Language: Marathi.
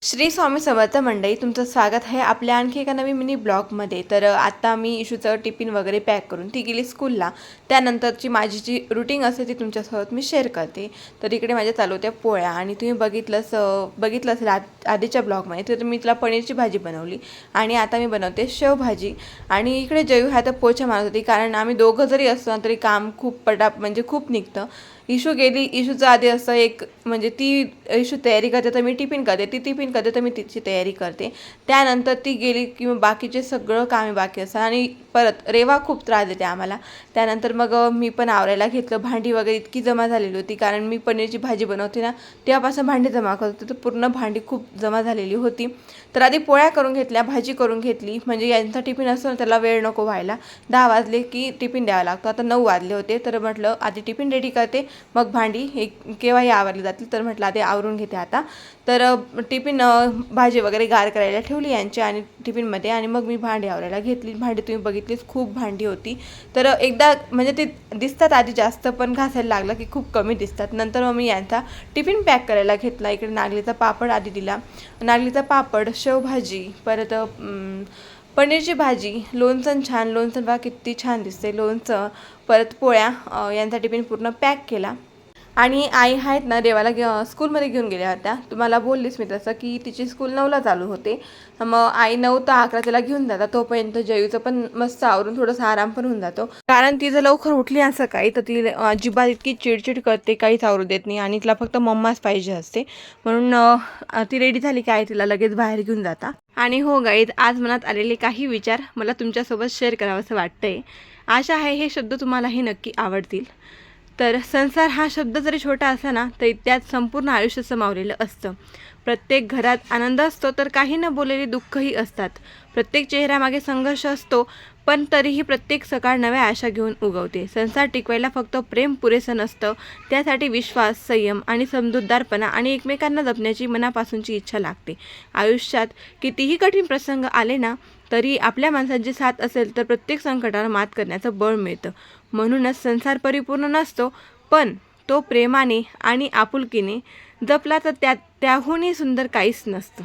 श्री स्वामी समर्थ मंडळी, तुमचं स्वागत आहे आपल्या आणखी एका नवीन मिनी ब्लॉगमध्ये। तर आता मी इशूचं टिफिन वगैरे पॅक करून ती गेली स्कूलला। त्यानंतरची माझी जी रुटीन असते ती तुमच्यासोबत मी शेअर करते। तर इकडे माझ्या चालू होत्या पोळ्या आणि तुम्ही बघितलं असेल आधीच्या ब्लॉगमध्ये, तर मी तिला पनीरची भाजी बनवली आणि आता मी बनवते शेवभाजी। आणि इकडे जयू ह्या तर पोछा मारत होती, कारण आम्ही दोघं जरी असतो ना तरी काम खूप खूप निघतं। इशू गेली, इशूचं आधी असं एक म्हणजे ती इशू तयारी करते तर मी टिफिन करते, ती टिफिन करते तर मी तिची तयारी करते। त्यानंतर ती गेली की मग बाकीचे सगळं कामे बाकी असतात आणि परत रेवा खूप त्रास देते आम्हाला। त्यानंतर मग मी पण आवरायला घेतलं। भांडी वगैरे इतकी जमा झालेली होती, कारण मी पनीरची भाजी बनवते ना तेव्हापासून भांडी जमा करत होते, तर पूर्ण भांडी खूप जमा झालेली होती। तर आधी पोळ्या करून घेतल्या, भाजी करून घेतली, म्हणजे यांचा टिफिन असतो ना त्याला वेळ नको व्हायला। 10 वाजले की टिफिन द्यावा लागतो, आता 9 वाजले होते, तर म्हटलं आधी टिफिन रेडी करते, मग भांडी हे केव्हाही आवरली जातील, तर म्हटलं आधी आवरून घेते आता। तर टिफिन भाजी वगैरे गार करायला ठेवली यांची आणि टिफिनमध्ये, आणि मग मी भांडी आवरायला घेतली। भांडी तुम्ही बघितलीच, खूप भांडी होती। तर एकदा म्हणजे ते दिसतात आधी जास्त, पण घासायला लागलं की खूप कमी दिसतात। नंतर मग मी यांचा टिफिन पॅक करायला घेतला। इकडे नागलीचा पापड आधी दिला, नागलीचा पापड, शेवभाजी, परत पनीरची भाजी, लोणचं, छान लोणचं बघा किती छान दिसते लोणचं, परत पोळ्या, यांचा टिफिन पूर्ण पॅक केला। आणि आई आहेत ना देवाला स्कूलमध्ये घेऊन गेल्या होत्या। तुम्हाला बोललीच मी तसं की तिची स्कूल 9ला चालू होते, मग आई 9 ते 11 तिला घेऊन जातात। तोपर्यंत जयूचं पण मस्त आवरून थोडंसं आराम पण होऊन जातो, कारण ती जर लवकर उठली असं काही तर ती अजिबात इतकी चिडचिड करते, काहीच आवरू देत नाही आणि तिला फक्त मम्माच पाहिजे असते। म्हणून ती रेडी झाली की आई तिला लगेच बाहेर घेऊन जाता। आणि हो गाईज, आज मनात आलेले काही विचार मला तुमच्यासोबत शेअर करावंसं वाटतंय। आशा आहे हे शब्द तुम्हालाही नक्की आवडतील। तर संसार हा शब्द जरी छोटा असला ना तरी त्यात संपूर्ण आयुष्य समावलेलं असतं। प्रत्येक घरात आनंद असतो, तर काही न बोललेली दुःखही असतात। प्रत्येक चेहऱ्यामागे संघर्ष असतो, पण तरीही प्रत्येक सकाळ नव्या आशा घेऊन उगवते। संसार टिकवायला फक्त प्रेम पुरेसं नसतं, त्यासाठी विश्वास, संयम आणि समजूतदारपणा आणि एकमेकांना जपण्याची मनापासूनची इच्छा लागते। आयुष्यात कितीही कठीण प्रसंग आले ना तरी आपल्या माणसांची साथ असेल तर प्रत्येक संकटावर मात करण्याचं बळ मिळतं। म्हणूनच संसार परिपूर्ण नसतो, पण तो प्रेमाने आणि आपुलकीने जपला तर त्याहूनही सुंदर काहीच नसतं।